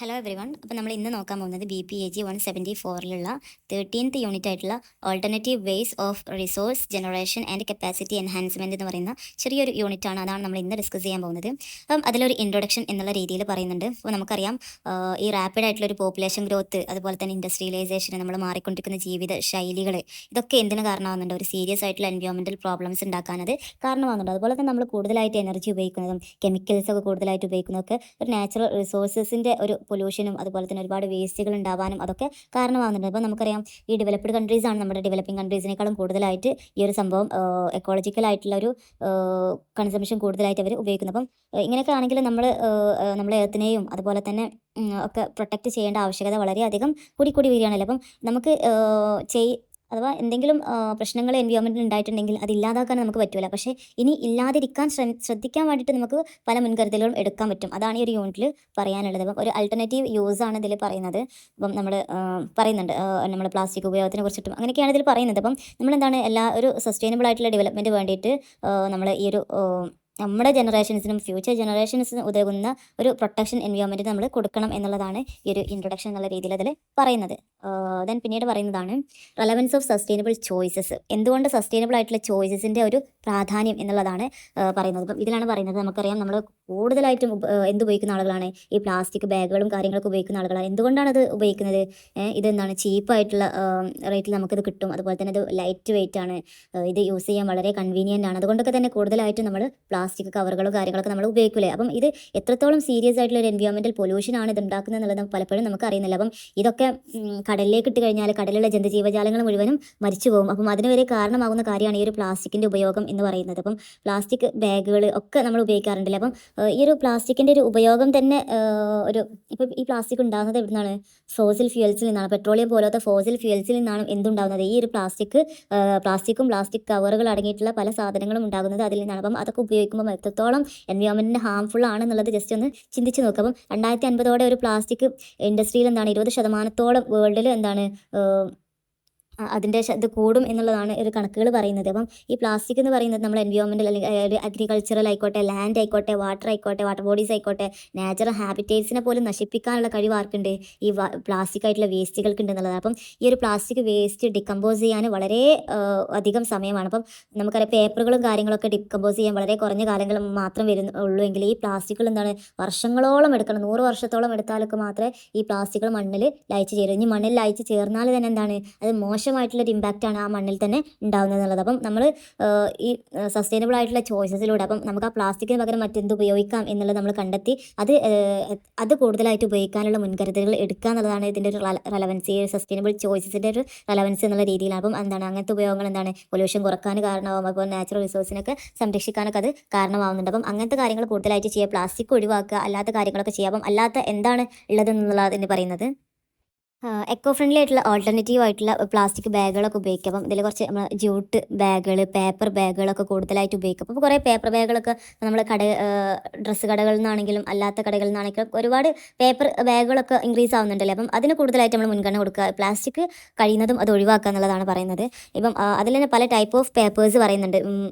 Hello every one. അപ്പോൾ നമ്മൾ ഇന്ന് നോക്കാൻ പോകുന്നത് BPAG 174ലുള്ള 13th യൂണിറ്റ് ആയിട്ടുള്ള alternative ways of resource generation and capacity enhancement എന്ന് പറയുന്ന ചെറിയൊരു യൂണിറ്റ് ആണ്. അതാണ് നമ്മൾ ഇന്ന് ഡിസ്കസ് ചെയ്യാൻ പോകുന്നത്. അപ്പം അതിലൊരു ഇൻട്രൊഡക്ഷൻ എന്നുള്ള രീതിയിൽ പറയുന്നുണ്ട്. അപ്പോൾ നമുക്കറിയാം ഈ റാപ്പിഡ് ആയിട്ടുള്ള ഒരു പോപ്പുലേഷൻ ഗ്രോത്ത്, അതുപോലെ തന്നെ ഇൻഡസ്ട്രിയലൈസേഷൻ, നമ്മൾ മാറിക്കൊണ്ടിരിക്കുന്ന ജീവിത ശൈലികൾ, ഇതൊക്കെ എന്തിന് കാരണമാകുന്നുണ്ട്? ഒരു സീരിയസ് ആയിട്ടുള്ള എൻവയോൺമെൻറ്റൽ പ്രോബ്ലംസ് ഉണ്ടാക്കാനത് കാരണമാകുന്നുണ്ട്. അതുപോലെ തന്നെ നമ്മൾ കൂടുതലായിട്ട് എനർജി ഉപയോഗിക്കുന്നതും കെമിക്കൽസ് ഒക്കെ കൂടുതലായിട്ട് ഉപയോഗിക്കുന്നതൊക്കെ ഒരു നാച്ചുറൽ റിസോഴ്സസിൻ്റെ ഒരു പൊല്യൂഷനും അതുപോലെ തന്നെ ഒരുപാട് വേസ്റ്റുകൾ ഉണ്ടാവാനും അതൊക്കെ കാരണമാകുന്നുണ്ട്. അപ്പോൾ നമുക്കറിയാം ഈ ഡെവലപ്ഡ് കൺട്രീസ് ആണ് നമ്മുടെ ഡെവലപ്പിംഗ് കൺട്രീസിനേക്കാളും കൂടുതലായിട്ട് ഈ ഒരു സംഭവം എക്കോളജിക്കൽ ആയിട്ടുള്ള ഒരു കൺസംഷൻ കൂടുതലായിട്ട് അവർ ഉപയോഗിക്കുന്നത്. അപ്പം ഇങ്ങനെയൊക്കെ ആണെങ്കിൽ നമ്മളെ എർത്തിനെയും അതുപോലെ തന്നെ ഒക്കെ പ്രൊട്ടക്റ്റ് ചെയ്യേണ്ട ആവശ്യകത വളരെയധികം കൂടി വരികയാണല്ലോ. അപ്പം നമുക്ക് അഥവാ എന്തെങ്കിലും പ്രശ്നങ്ങൾ എൻവയോൺമെൻറ്റിൽ ഉണ്ടായിട്ടുണ്ടെങ്കിൽ അത് ഇല്ലാതാക്കാൻ നമുക്ക് പറ്റില്ല. പക്ഷേ ഇനി ഇല്ലാതിരിക്കാൻ ശ്രദ്ധിക്കാൻ വേണ്ടിയിട്ട് നമുക്ക് പല മുൻകരുതലുകളും എടുക്കാൻ പറ്റും. അതാണ് ഈ ഒരു യൂണിറ്റിൽ പറയാനുള്ളത്. അപ്പം ഒരു ആൾട്ടർനേറ്റീവ് യൂസ് ആണ് ഇതിൽ പറയുന്നത്. അപ്പം നമ്മൾ പറയുന്നുണ്ട് നമ്മൾ പ്ലാസ്റ്റിക് ഉപയോഗത്തിനെ കുറിച്ചിട്ടും അങ്ങനെയൊക്കെയാണ് ഇതിൽ പറയുന്നത്. അപ്പം നമ്മളെന്താണ് ഒരു സസ്റ്റൈനബിൾ ആയിട്ടുള്ള ഡെവലപ്മെൻറ്റ് വേണ്ടിയിട്ട് നമ്മൾ ഈ ഒരു നമ്മുടെ ജനറേഷൻസിനും ഫ്യൂച്ചർ ജനറേഷൻസിനും ഉതകുന്ന ഒരു പ്രൊട്ടക്ഷൻ എൻവയോൺമെൻറ്റ് നമ്മൾ കൊടുക്കണം എന്നുള്ളതാണ് ഈ ഒരു ഇൻട്രൊഡക്ഷൻ എന്നുള്ള രീതിയിൽ അതിൽ പറയുന്നത്. ദെൻ പിന്നീട് പറയുന്നതാണ് റെലവൻസ് ഓഫ് സസ്റ്റൈനബിൾ ചോയ്സസ്. എന്തുകൊണ്ട് സസ്റ്റൈനബിൾ ആയിട്ടുള്ള ചോയ്സസിൻ്റെ ഒരു പ്രാധാന്യം എന്നുള്ളതാണ് പറയുന്നത്. അപ്പം ഇതിലാണ് പറയുന്നത്, നമുക്കറിയാം നമ്മൾ കൂടുതലായിട്ടും ഉപയോഗിക്കുന്ന ആളുകളാണ് ഈ പ്ലാസ്റ്റിക് ബാഗുകളും കാര്യങ്ങളൊക്കെ ഉപയോഗിക്കുന്ന ആളുകളാണ്. എന്തുകൊണ്ടാണ് അത് ഉപയോഗിക്കുന്നത്? ഇതെന്താണ് ചീപ്പായിട്ടുള്ള റേറ്റിൽ നമുക്കിത് കിട്ടും. അതുപോലെ തന്നെ ഇത് ലൈറ്റ് വെയിറ്റ് ആണ്, ഇത് യൂസ് ചെയ്യാൻ വളരെ കൺവീനിയൻ്റ് ആണ്. അതുകൊണ്ടൊക്കെ തന്നെ കൂടുതലായിട്ടും നമ്മൾ പ്ലാസ്റ്റിക് കവറുകളും കാര്യങ്ങളൊക്കെ നമ്മൾ ഉപയോഗിക്കില്ലേ. അപ്പം ഇത് എത്രത്തോളം സീരിയസ് ആയിട്ടുള്ള ഒരു എൻവയോൺമെൻറ്റൽ പൊല്യൂഷൻ ആണ് ഇത് ഉണ്ടാക്കുന്നത് എന്നുള്ളത് പലപ്പോഴും നമുക്ക് അറിയുന്നില്ല. അപ്പം ഇതൊക്കെ കടലിലേക്ക് ഇട്ട് കഴിഞ്ഞാൽ കടലിലുള്ള ജന്തുജീവജാലങ്ങൾ മുഴുവനും മരിച്ചു പോകും. അപ്പം അതിന് വരെ കാരണമാകുന്ന കാര്യമാണ് ഈ ഒരു പ്ലാസ്റ്റിക്കിൻ്റെ ഉപയോഗം എന്ന് പറയുന്നത്. അപ്പം പ്ലാസ്റ്റിക് ബാഗുകൾ ഒക്കെ നമ്മൾ ഉപയോഗിക്കാറുണ്ടല്ലേ. അപ്പം ഈ ഒരു പ്ലാസ്റ്റിക്കിൻ്റെ ഒരു ഉപയോഗം തന്നെ ഇപ്പം ഈ പ്ലാസ്റ്റിക് ഉണ്ടാകുന്നത് എവിടുന്നാണ്? ഫോസിൽ ഫ്യൂൽസിൽ നിന്നാണ്. പെട്രോളിയം പോലത്തെ ഫോസിൽ ഫ്യൂൽസിൽ നിന്നാണ് എന്തുണ്ടാകുന്നത്? ഈ ഒരു പ്ലാസ്റ്റിക്കും പ്ലാസ്റ്റിക് കവറുകൾ അടങ്ങിയിട്ടുള്ള പല സാധനങ്ങളും ഉണ്ടാകുന്നത് അതിൽ നിന്നാണ്. അപ്പം അതൊക്കെ ഉപയോഗിക്കുമ്പോൾ എത്രത്തോളം എൻവയോൺമെൻറ്റിന് ഹാംഫുൾ ആണെന്നുള്ളത് ജസ്റ്റ് ഒന്ന് ചിന്തിച്ച് നോക്കുക. അപ്പം 2050 ഒരു പ്ലാസ്റ്റിക് ഇൻഡസ്ട്രിയിൽ 20% വേൾഡിൽ അതിൻ്റെ ഇത് കൂടും എന്നുള്ളതാണ് ഒരു കണക്കുകൾ പറയുന്നത്. അപ്പം ഈ പ്ലാസ്റ്റിക് എന്ന് പറയുന്നത് നമ്മൾ എൻവയോൺമെൻറ്റൽ അല്ലെങ്കിൽ അഗ്രികൾച്ചറൽ ആയിക്കോട്ടെ, ലാൻഡ് ആയിക്കോട്ടെ, വാട്ടർ ബോഡീസ് ആയിക്കോട്ടെ, നാച്ചുറൽ ഹാബിറ്റേറ്റ്സിനെ പോലും നശിപ്പിക്കാനുള്ള കഴിവ് ആർക്കുണ്ട്? ഈ പ്ലാസ്റ്റിക് ആയിട്ടുള്ള വേസ്റ്റുകൾക്ക് ഉണ്ടെന്നുള്ളത്. അപ്പം ഈ ഒരു പ്ലാസ്റ്റിക് വേസ്റ്റ് ഡിക്കമ്പോസ് ചെയ്യാൻ വളരെ അധികം സമയമാണ്. അപ്പം നമുക്കറിയാം പേപ്പറുകളും കാര്യങ്ങളൊക്കെ ഡിക്കമ്പോസ് ചെയ്യാൻ വളരെ കുറഞ്ഞ കാലങ്ങൾ മാത്രം ഉള്ളൂ എങ്കിൽ ഈ പ്ലാസ്റ്റിക്കുകൾ വർഷങ്ങളോളം എടുക്കണം. 100 വർഷത്തോളം എടുത്താലൊക്കെ മാത്രമേ ഈ പ്ലാസ്റ്റിക്കുകൾ മണ്ണിൽ ലയിച്ച് ചേരും. ഇനി മണ്ണിൽ ലയിച്ച് ചേർന്നാൽ തന്നെ അത് മോശമായിട്ടുള്ളൊരു ഇമ്പാക്റ്റാണ് ആ മണ്ണിൽ തന്നെ ഉണ്ടാകുന്നത് എന്നുള്ളത്. അപ്പം നമ്മൾ ഈ സസ്റ്റൈനബിൾ ആയിട്ടുള്ള ചോയ്സസിലൂടെ അപ്പം നമുക്ക് ആ പ്ലാസ്റ്റിക്കിന് പകരം മറ്റെന്ത് ഉപയോഗിക്കാം എന്നുള്ളത് നമ്മൾ കണ്ടെത്തി അത് കൂടുതലായിട്ട് ഉപയോഗിക്കാനുള്ള മുൻകരുതലുകൾ എടുക്കുക എന്നുള്ളതാണ് ഇതിൻ്റെ ഒരു റെലവൻസ്, ഈ സസ്റ്റൈനബിൾ ചോയ്സസിൻ്റെ ഒരു റെലവൻസ് എന്നുള്ള രീതിയിലാണ്. അപ്പം അങ്ങനത്തെ ഉപയോഗങ്ങൾ പൊല്യൂഷൻ കുറക്കാൻ കാരണമാകും, അപ്പോൾ നാച്ചുറൽ റിസോഴ്സിനൊക്കെ സംരക്ഷിക്കാനൊക്കെ അത് കാരണമാകുന്നുണ്ട്. അപ്പം അങ്ങനത്തെ കാര്യങ്ങൾ കൂടുതലായിട്ട് ചെയ്യുക, പ്ലാസ്റ്റിക് ഒഴിവാക്കുക, അല്ലാത്ത കാര്യങ്ങളൊക്കെ ചെയ്യുക. അപ്പം അല്ലാത്ത എന്താണ് ഉള്ളതെന്നുള്ളതിന് പറയുന്നത് എക്കോ ഫ്രണ്ട്ലി ആയിട്ടുള്ള ഓൾട്ടർനേറ്റീവ് ആയിട്ടുള്ള പ്ലാസ്റ്റിക് ബാഗുകളൊക്കെ ഉപയോഗിക്കുക. അപ്പം ഇതിൽ കുറച്ച് നമ്മൾ ജൂട്ട് ബാഗുകൾ, പേപ്പർ ബാഗുകളൊക്കെ കൂടുതലായിട്ട് ഉപയോഗിക്കും. അപ്പോൾ കുറേ പേപ്പർ ബാഗുകളൊക്കെ നമ്മൾ ഡ്രസ്സ് കടകളിൽ നിന്നാണെങ്കിലും അല്ലാത്ത കടകളിൽ നിന്നാണെങ്കിലും ഒരുപാട് പേപ്പർ ബാഗുകളൊക്കെ ഇൻക്രീസ് ആവുന്നുണ്ടല്ലോ. അപ്പം അതിന് കൂടുതലായിട്ട് നമ്മൾ മുൻഗണന കൊടുക്കുക, പ്ലാസ്റ്റിക് കഴിയുന്നതും അത് ഒഴിവാക്കുക എന്നുള്ളതാണ് പറയുന്നത്. ഇപ്പം അതിൽ തന്നെ പല ടൈപ്പ് ഓഫ് പേപ്പേഴ്സ് പറയുന്നുണ്ട്.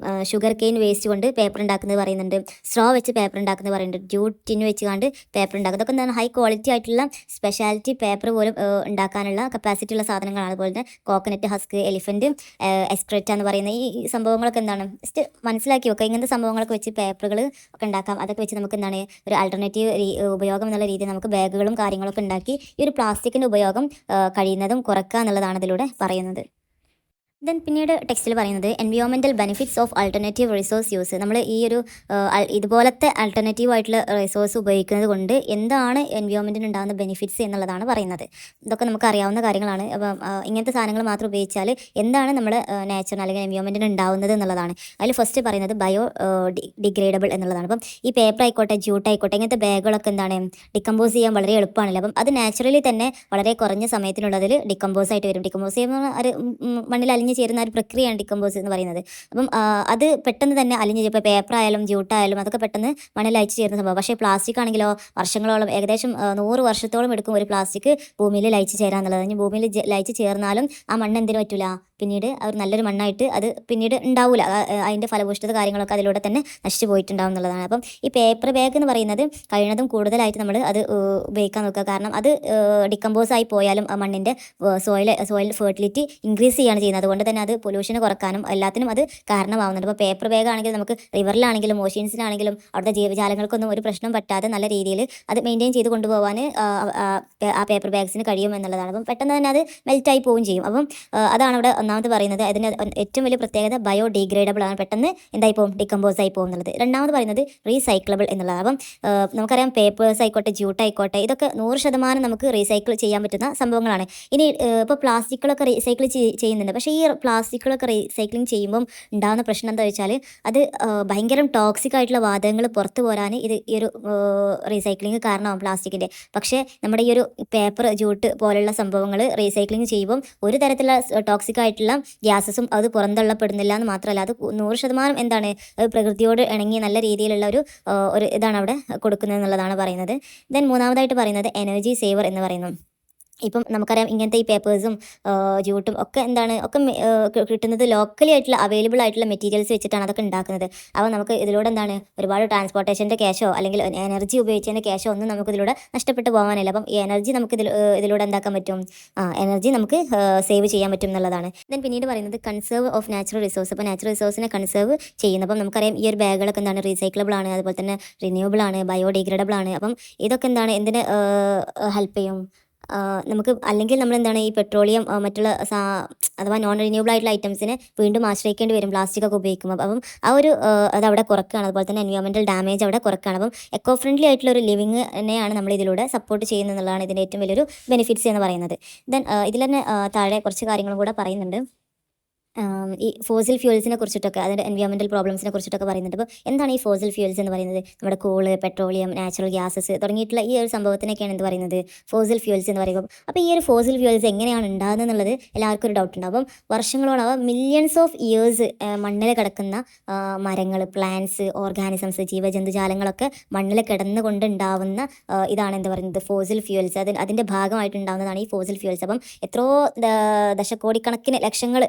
ഷുഗർ കെയിൻ വേസ്റ്റ് കൊണ്ട് പേപ്പർ ഉണ്ടാക്കുന്നത് പറയുന്നുണ്ട്, സ്ട്രോ വെച്ച് പേപ്പർ ഉണ്ടാക്കുന്നത് പറയുന്നുണ്ട്, ജൂട്ട് ടിൻ വെച്ച് കണ്ട് പേപ്പർ ഉണ്ടാക്കുന്നത്. അതൊക്കെ ഹൈ ക്വാളിറ്റി ആയിട്ടുള്ള സ്പെഷ്യാലിറ്റി പേപ്പർ പോലും ഉണ്ടാക്കാനുള്ള കപ്പാസിറ്റി ഉള്ള സാധനങ്ങളാണ്. അതുപോലെ തന്നെ കോക്കനട്ട് ഹസ്ക്, എലിഫൻറ്റ് എക്സ്ക്രെറ്റ എന്ന് പറയുന്ന ഈ സംഭവങ്ങളൊക്കെ ജസ്റ്റ് മനസ്സിലാക്കി വെക്കുക. ഇങ്ങനത്തെ സംഭവങ്ങളൊക്കെ വെച്ച് പേപ്പറുകൾ ഒക്കെ ഉണ്ടാക്കാം. അതൊക്കെ വെച്ച് നമുക്ക് ഒരു ആൾട്ടർനേറ്റീവ് ഉപയോഗം എന്നുള്ള രീതിയിൽ നമുക്ക് ബാഗുകളും കാര്യങ്ങളൊക്കെ ഉണ്ടാക്കി ഈ ഒരു പ്ലാസ്റ്റിക്കിൻ്റെ ഉപയോഗം കഴിയുന്നതും കുറക്കുക എന്നുള്ളതാണ് ഇതിലൂടെ പറയുന്നത്. ദെൻ പിന്നീട് ടെക്സ്റ്റിൽ പറയുന്നത് environmental benefits of alternative resource use. നമ്മൾ ഈ ഒരു ഇതുപോലത്തെ ആൾട്ടർനേറ്റീവ് ആയിട്ടുള്ള റിസോഴ്സ് ഉപയോഗിക്കുന്നത് കൊണ്ട് എന്താണ് എൻവയോൺമെൻറ്റിന് ഉണ്ടാകുന്ന ബെനിഫിറ്റ്സ് എന്നുള്ളതാണ് പറയുന്നത്. ഇതൊക്കെ നമുക്ക് അറിയാവുന്ന കാര്യങ്ങളാണ്. അപ്പം ഇങ്ങനത്തെ സാധനങ്ങൾ മാത്രം ഉപയോഗിച്ചാൽ എന്താണ് നമ്മുടെ നേച്ചറിന് അല്ലെങ്കിൽ എൻവയോൺമെൻറ്റിന് ഉണ്ടാകുന്നത് എന്നുള്ളതാണ്. അതിൽ ഫസ്റ്റ് പറയുന്നത് ഡിഗ്രേഡബിൾ എന്നുള്ളതാണ്. അപ്പം ഈ പേപ്പർ ആയിക്കോട്ടെ, ജൂട്ട് ആയിക്കോട്ടെ, ഇങ്ങനത്തെ ബാഗുകളൊക്കെ ഡിക്കമ്പോസ് ചെയ്യാൻ വളരെ എളുപ്പമാണല്ലോ. അപ്പം അത് നാച്ചുറലി തന്നെ വളരെ കുറഞ്ഞ സമയത്തിനുള്ളതിൽ ഡിക്കമ്പോസ് ആയിട്ട് വരും. ഡിക്കമ്പോസ് ചെയ്യുമ്പോൾ ഒരു മണ്ണിൽ അലിഞ്ഞ് ചേരുന്ന ഒരു പ്രക്രിയയാണ് ഡിക്കമ്പോസ് എന്ന് പറയുന്നത്. അപ്പം അത് പെട്ടെന്ന് തന്നെ അലിഞ്ഞ് ഇപ്പോൾ പേപ്പർ ആയാലും ജൂട്ടായാലും അതൊക്കെ പെട്ടെന്ന് മണ്ണിൽ ലയിച്ച് ചേരുന്ന സംഭവം. പക്ഷേ പ്ലാസ്റ്റിക് ആണെങ്കിലോ വർഷങ്ങളോളം, ഏകദേശം 100 വർഷത്തോളം എടുക്കും ഒരു പ്ലാസ്റ്റിക് ഭൂമിയിൽ ലയിച്ച് ചേരാന്നുള്ളത്. ഭൂമിയിൽ ലയിച്ച് ചേർന്നാലും ആ മണ്ണ് എന്തിനു പറ്റില്ല? പിന്നീട് ഒരു നല്ലൊരു മണ്ണായിട്ട് അത് പിന്നീട് ഉണ്ടാവില്ല. അതിൻ്റെ ഫലഭൂഷ്ഠത കാര്യങ്ങളൊക്കെ അതിലൂടെ തന്നെ നശിച്ചു പോയിട്ടുണ്ടാവും എന്നുള്ളതാണ്. അപ്പം ഈ പേപ്പർ ബാഗ് എന്ന് പറയുന്നത് കഴിയുന്നതും കൂടുതലായിട്ട് നമ്മൾ അത് ഉപയോഗിക്കാൻ നോക്കുക. കാരണം അത് ഡിക്കമ്പോസ് ആയി പോയാലും ആ മണ്ണിൻ്റെ സോയിൽ ഫെർട്ടിലിറ്റി ഇൻക്രീസ് ചെയ്യുകയാണ് ചെയ്യുന്നത്. അതുകൊണ്ട് തന്നെ അത് പൊല്യൂഷന് കുറക്കാനും എല്ലാത്തിനും അത് കാരണമാവുന്നുണ്ട്. അപ്പോൾ പേപ്പർ ബാഗ് ആണെങ്കിൽ നമുക്ക് റിവറിലാണെങ്കിലും ഓഷ്യൻസിലാണെങ്കിലും അവിടുത്തെ ജീവജാലങ്ങൾക്കൊന്നും ഒരു പ്രശ്നം പറ്റാതെ നല്ല രീതിയിൽ അത് മെയിൻറ്റെയിൻ ചെയ്ത് കൊണ്ടുപോകാൻ ആ പേപ്പർ ബാഗ്സിന് കഴിയും എന്നുള്ളതാണ്. അപ്പം പെട്ടെന്ന് തന്നെ അത് മെൽറ്റായി പോവുകയും ചെയ്യും. അപ്പം അതാണ് അവിടെ ഒന്നാമത് പറയുന്നത്. അതിൻ്റെ ഏറ്റവും വലിയ പ്രത്യേകത ബയോഡിഗ്രേഡബിൾ ആണ്, പെട്ടെന്ന് എന്തായി പോകും, ഡിക്കമ്പോസ് ആയി പോകും എന്നുള്ളത്. രണ്ടാമത് പറയുന്നത് റീസൈക്ലബിൾ എന്നുള്ളതാണ്. അപ്പം നമുക്കറിയാം പേപ്പേഴ്സ് ആയിക്കോട്ടെ, ജ്യൂട്ട് ആയിക്കോട്ടെ, ഇതൊക്കെ 100% നമുക്ക് റീസൈക്കിൾ ചെയ്യാൻ പറ്റുന്ന സംഭവങ്ങളാണ്. ഇനി ഇപ്പോൾ പ്ലാസ്റ്റിക്കുകളൊക്കെ റീസൈക്കിൾ ചെയ്യുന്നുണ്ട്. പക്ഷേ ഈ പ്ലാസ്റ്റിക്കുകളൊക്കെ റീസൈക്ലിംഗ് ചെയ്യുമ്പം ഉണ്ടാകുന്ന പ്രശ്നം എന്താ വെച്ചാൽ അത് ഭയങ്കര ടോക്സിക് ആയിട്ടുള്ള വാതകങ്ങൾ പുറത്തു പോരാൻ ഈ ഒരു റീസൈക്ലിംഗ് കാരണമാവും പ്ലാസ്റ്റിക്കിൻ്റെ. പക്ഷേ നമ്മുടെ ഈ ഒരു പേപ്പർ, ജ്യൂട്ട് പോലുള്ള സംഭവങ്ങൾ റീസൈക്ലിംഗ് ചെയ്യുമ്പം ഒരു തരത്തിലുള്ള ടോക്സിക് ആയിട്ടുള്ള ഗ്യാസസും അത് പുറന്തള്ളപ്പെടുന്നില്ല എന്ന് മാത്രമല്ല, അത് 100% എന്താണ്, പ്രകൃതിയോട് ഇണങ്ങി നല്ല രീതിയിലുള്ള ഒരു ഇതാണ് അവിടെ കൊടുക്കുന്നത് എന്നുള്ളതാണ് പറയുന്നത്. ദെൻ മൂന്നാമതായിട്ട് പറയുന്നത് എനർജി സേവർ എന്ന് പറയുന്നു. ഇപ്പം നമുക്കറിയാം ഇങ്ങനത്തെ ഈ പേപ്പേഴ്സും ജ്യൂട്ടും ഒക്കെ എന്താണ് ഒക്കെ കിട്ടുന്നത് ലോക്കലി ആയിട്ടുള്ള അവൈലബിൾ ആയിട്ടുള്ള മെറ്റീരിയൽസ് വെച്ചിട്ടാണ് അതൊക്കെ ഉണ്ടാക്കുന്നത്. അപ്പോൾ നമുക്ക് ഇതിലൂടെ എന്താണ് ഒരുപാട് ട്രാൻസ്പോർട്ടേഷൻ്റെ ക്യാഷോ അല്ലെങ്കിൽ എനർജി ഉപയോഗിച്ചതിൻ്റെ ക്യാഷോ ഒന്നും നമുക്ക് ഇതിലൂടെ നഷ്ടപ്പെട്ട് പോകാനില്ല. അപ്പം ഈ എനർജി നമുക്ക് ഇതിലൂടെ എന്താക്കാൻ പറ്റും, എനർജി നമുക്ക് സേവ് ചെയ്യാൻ പറ്റും എന്നുള്ളതാണ്. ദെൻ പിന്നീട് പറയുന്നത് കൺസേർവ് ഓഫ് നാച്ചുറൽ റിസോഴ്സ്. അപ്പോൾ നാച്ചുറൽ റിസോഴ്സിനെ കൺസേർവ് ചെയ്യുന്നു. അപ്പം നമുക്കറിയാം ഈ ഒരു ബാഗുകളൊക്കെ എന്താണ് റീസൈക്ലബിൾ ആണ്, അതുപോലെ തന്നെ റിന്യൂവബിൾ ആണ്, ബയോഡിഗ്രേഡബിൾ ആണ്. അപ്പം ഇതൊക്കെ എന്താണ് എന്തിനെ ഹെൽപ്പ് ചെയ്യും, നമുക്ക് അല്ലെങ്കിൽ നമ്മളെന്താണ് ഈ പെട്രോളിയം മറ്റുള്ള അഥവാ നോൺ റിന്യൂവബിൾ ആയിട്ടുള്ള ഐറ്റംസിനെ വീണ്ടും ആശ്രയിക്കേണ്ടി വരും പ്ലാസ്റ്റിക് ഒക്കെ ഉപയോഗിക്കുമ്പോൾ. അപ്പം ആ ഒരു അതവിടെ കുറക്കുകയാണ്. അതുപോലെ തന്നെ എൻവയോൺമെൻറ്റൽ ഡാമേജ് അവിടെ കുറക്കുകയാണ്. അപ്പം എക്കോ ഫ്രണ്ട്ലി ആയിട്ടുള്ള ഒരു ലിവിങ്ങിനെയാണ് നമ്മൾ ഇതിലൂടെ സപ്പോർട്ട് ചെയ്യുന്നത് എന്നുള്ളതാണ് ഇതിൻ്റെ ഏറ്റവും വലിയൊരു ബെനിഫിറ്റ്സ് എന്ന് പറയുന്നത്. ദെൻ ഇതിൽ തന്നെ താഴെ കുറച്ച് കാര്യങ്ങളും കൂടെ പറയുന്നുണ്ട്. ഈ ഫോസിൽ ഫ്യൂൽസിനെ കുറിച്ചിട്ടൊക്കെ, അതിൻ്റെ എൻവയോൺമെൻറ്റൽ പ്രോബ്ലംസിനെ കുറിച്ചിട്ടൊക്കെ പറയുന്നുണ്ട്. അപ്പോൾ എന്താണ് ഈ ഫോസിൽ ഫ്യൂൽസ് എന്ന് പറയുന്നത്? നമ്മുടെ കോള്, പെട്രോളിയം, നാച്ചുറൽ ഗ്യാസസ് തുടങ്ങിയിട്ടുള്ള ഈ ഒരു സംഭവത്തിനൊക്കെയാണ് എന്ത് പറയുന്നത്, ഫോസിൽ ഫ്യൂൽസ് എന്ന് പറയുമ്പോൾ. അപ്പോൾ ഈ ഒരു ഫോസിൽ ഫ്യൂൽസ് എങ്ങനെയാണ് ഉണ്ടാകുന്നത് എന്നുള്ളത് എല്ലാവർക്കും ഒരു ഡൗട്ട് ഉണ്ടാവും. അപ്പം വർഷങ്ങളോളം മില്യൺസ് ഓഫ് ഇയേഴ്സ് മണ്ണിൽ കിടക്കുന്ന മരങ്ങൾ, പ്ലാന്റ്സ്, ഓർഗാനിസംസ്, ജീവജന്തുജാലങ്ങളൊക്കെ മണ്ണിൽ കിടന്നുകൊണ്ട് ഉണ്ടാവുന്ന ഇതാണ് എന്ത് പറയുന്നത്, ഫോസിൽ ഫ്യൂൽസ്. അതിൻ്റെ ഭാഗമായിട്ടുണ്ടാകുന്നതാണ് ഈ ഫോസിൽ ഫ്യൂൽസ്. അപ്പം എത്രയോ ദശകോടിക്കണക്കിന് ലക്ഷങ്ങൾ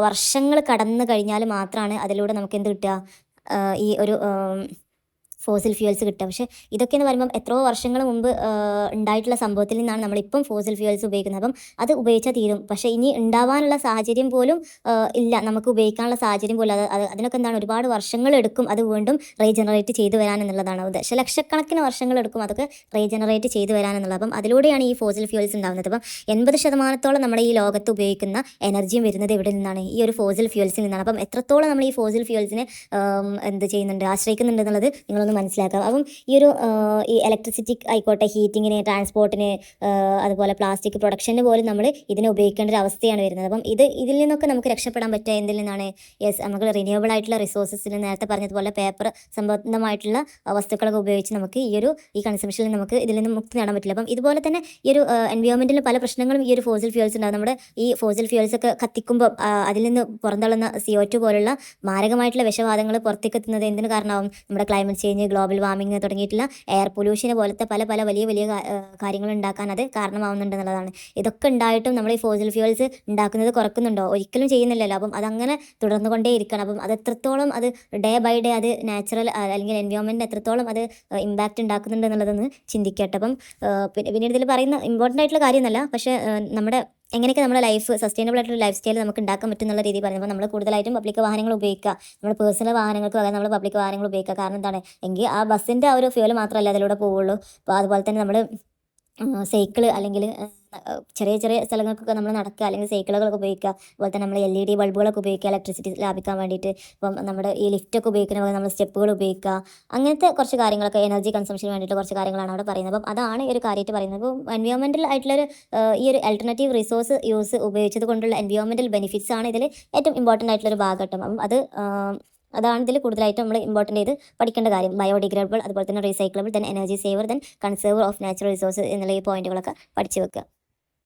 വർഷങ്ങൾ കടന്നു കഴിഞ്ഞാൽ മാത്രമാണ് അതിലൂടെ നമുക്ക് എന്ത് കിട്ടുക, ഈ ഒരു ഫോസിൽ ഫ്യൂൽസ് കിട്ടുക. പക്ഷേ ഇതൊക്കെയെന്ന് പറയുമ്പം എത്രയോ വർഷങ്ങൾ മുമ്പ് ഉണ്ടായിട്ടുള്ള സംഭവത്തിൽ നിന്നാണ് നമ്മളിപ്പം ഫോസിൽ ഫ്യൂൽസ് ഉപയോഗിക്കുന്നത്. അപ്പം അത് ഉപയോഗിച്ചാൽ തീരും. പക്ഷേ ഇനി ഉണ്ടാവാനുള്ള സാഹചര്യം പോലും ഇല്ല, നമുക്ക് ഉപയോഗിക്കാനുള്ള സാഹചര്യം പോലും അതിനൊക്കെ എന്താണ് ഒരുപാട് വർഷങ്ങൾ എടുക്കും അത് വീണ്ടും റീജനറേറ്റ് ചെയ്ത് വരാൻ എന്നുള്ളതാണ്. ദശലക്ഷക്കണക്കിന് വർഷങ്ങൾ എടുക്കും അതൊക്കെ റീജനറേറ്റ് ചെയ്ത് വരാൻ എന്നുള്ളത്. അപ്പം അതിലൂടെയാണ് ഈ ഫോസിൽ ഫ്യൂൽസ് ഉണ്ടാകുന്നത്. അപ്പം 80% നമ്മുടെ ഈ ലോകത്ത് ഉപയോഗിക്കുന്ന എനർജിയും വരുന്നത് എവിടെ നിന്നാണ്, ഈ ഒരു ഫോസിൽ ഫ്യൂൽസിൽ നിന്നാണ്. അപ്പം എത്രത്തോളം നമ്മൾ ഈ ഫോസിൽ ഫ്യൂൽസിനെ എന്ത് ചെയ്യുന്നുണ്ട്, ആശ്രയിക്കുന്നുണ്ട് എന്നുള്ളത് നിങ്ങളൊന്ന് മനസ്സിലാക്കാം. അപ്പം ഈ ഒരു ഈ ഇലക്ട്രിസിറ്റി ആയിക്കോട്ടെ, ഹീറ്റിങ്ങിന്, ട്രാൻസ്പോർട്ടിന്, അതുപോലെ പ്ലാസ്റ്റിക് പ്രൊഡക്ഷന് പോലും നമ്മൾ ഇതിനെ ഉപയോഗിക്കേണ്ട ഒരു അവസ്ഥയാണ് വരുന്നത്. അപ്പം ഇതിൽ നിന്നൊക്കെ നമുക്ക് രക്ഷപ്പെടാൻ പറ്റുക എന്തിൽ നിന്നാണ്, നമുക്ക് റിന്യൂവബിൾ ആയിട്ടുള്ള റിസോഴ്സസിൽ നേരത്തെ പറഞ്ഞതുപോലെ പേപ്പർ സംബന്ധമായിട്ടുള്ള വസ്തുക്കളൊക്കെ ഉപയോഗിച്ച് നമുക്ക് ഈ കൺസംഷനിൽ നമുക്ക് ഇതിൽ നിന്ന് മുക്തി നേടാൻ പറ്റില്ല. അപ്പം ഇതുപോലെ തന്നെ ഈ ഒരു എൻവയോൺമെൻറ്റിൽ പല പ്രശ്നങ്ങളും ഈ ഒരു ഫോസിൽ ഫ്യൂൽസ് ഉണ്ടാകും. നമ്മുടെ ഈ ഫോസിൽ ഫ്യൂൽസ് ഒക്കെ കത്തിക്കുമ്പോൾ അതിൽ നിന്ന് പുറന്തള്ളുന്ന CO2 പോലുള്ള മാരകമായിട്ടുള്ള വിഷവാതങ്ങൾ പുറത്തേക്ക് എത്തുന്നത് എന്തിനു കാരണമാവും, നമ്മുടെ ക്ലൈമറ്റ് ചേഞ്ച്, ഗ്ലോബൽ വാർമിംഗ് തുടങ്ങിയിട്ടുള്ള എയർ പൊല്യൂഷനെ പോലത്തെ പല വലിയ കാര്യങ്ങൾ ഉണ്ടാക്കാൻ അത് കാരണമാവുന്നുണ്ട് എന്നുള്ളതാണ്. ഇതൊക്കെ ഉണ്ടായിട്ടും നമ്മൾ ഈ ഫോസിൽ ഫ്യൂൽസ് ഉണ്ടാക്കുന്നത് കുറക്കുന്നുണ്ടോ? ഒരിക്കലും ചെയ്യുന്നില്ലല്ലോ. അപ്പം അതങ്ങനെ തുടർന്നുകൊണ്ടേ ഇരിക്കണം. അപ്പം അത് എത്രത്തോളം അത് ഡേ ബൈ ഡേ അത് നാച്ചുറൽ അല്ലെങ്കിൽ എൻവയോൺമെൻറ്റിന് എത്രത്തോളം അത് ഇമ്പാക്റ്റ് ഉണ്ടാക്കുന്നുണ്ട് എന്നുള്ളതൊന്ന് ചിന്തിക്കട്ടെ. അപ്പം പിന്നീട് ഇതിൽ പറയുന്ന ഇമ്പോർട്ടൻ്റ് ആയിട്ടുള്ള കാര്യമൊന്നുമല്ല, പക്ഷേ നമ്മുടെ എങ്ങനെയൊക്കെ നമ്മുടെ ലൈഫ് സസ്റ്റൈനബിൾ ആയിട്ടുള്ള ലൈഫ് സ്റ്റൈൽ നമുക്ക് ഉണ്ടാക്കാൻ പറ്റും എന്നുള്ള രീതി പറയുമ്പോൾ നമ്മൾ കൂടുതലായിട്ടും പബ്ലിക് വാഹനങ്ങൾ ഉപയോഗിക്കുക. നമ്മൾ പേഴ്സണൽ വാഹനങ്ങൾക്ക് പകരം നമ്മൾ പബ്ലിക് വാഹനങ്ങൾ ഉപയോഗിക്കുക. കാരണം എന്താണ്, എങ്കിൽ ആ ബസ്സിൻ്റെ ആ ഒരു ഫ്യൂൽ മാത്രമല്ല അതിലൂടെ പോവുള്ളൂ. അപ്പോൾ അതുപോലെ തന്നെ നമ്മൾ സൈക്കിള് അല്ലെങ്കിൽ ചെറിയ സ്ഥലങ്ങൾക്കൊക്കെ നമ്മൾ നടക്കുക, അല്ലെങ്കിൽ സൈക്കിളുകളൊക്കെ ഉപയോഗിക്കുക. അതുപോലെ തന്നെ നമ്മൾ LED ബൾബുകളൊക്കെ ഉപയോഗിക്കുക ഇലക്ട്രിസിറ്റി ലാഭിക്കാൻ വേണ്ടിയിട്ട്. ഇപ്പം നമ്മുടെ ഈ ലിഫ്റ്റൊക്കെ ഉപയോഗിക്കുന്ന നമ്മൾ സ്റ്റെപ്പുകൾ ഉപയോഗിക്കുക. അങ്ങനത്തെ കുറച്ച് കാര്യങ്ങളൊക്കെ എനർജി കൺസംഷന് വേണ്ടിയിട്ട് കുറച്ച് കാര്യങ്ങളാണ് അവിടെ പറയുന്നത്. അപ്പം അതാണ് ഈ ഒരു കാര്യമായിട്ട് പറയുന്നത്. അപ്പോൾ എൻവയോൺമെൻറ്റൽ ആയിട്ടുള്ളൊരു ഈ ഒരു ആൾട്ടർനേറ്റീവ് റിസോഴ്സ് യൂസ് ഉപയോഗിച്ചത് കൊണ്ടുള്ള എൻവയോൺമെൻറ്റൽ ബെനിഫിറ്റ്സ് ആണ് ഇതിൽ ഏറ്റവും ഇമ്പോർട്ടൻ്റ് ആയിട്ടുള്ളൊരു ഭാഗഘട്ടം. അപ്പം അതാണ് ഇതിൽ കൂടുതലായിട്ട് നമ്മൾ ഇമ്പോർട്ടൻ്റ് ചെയ്ത് പഠിക്കേണ്ട കാര്യം. ബയോഡിഗ്രേഡബിൾ, അതുപോലെ തന്നെ recyclable, then energy saver, then conserver of natural resource എന്നുള്ള ഈ പോയിന്റുകളൊക്കെ പഠിച്ചു വെക്കുക.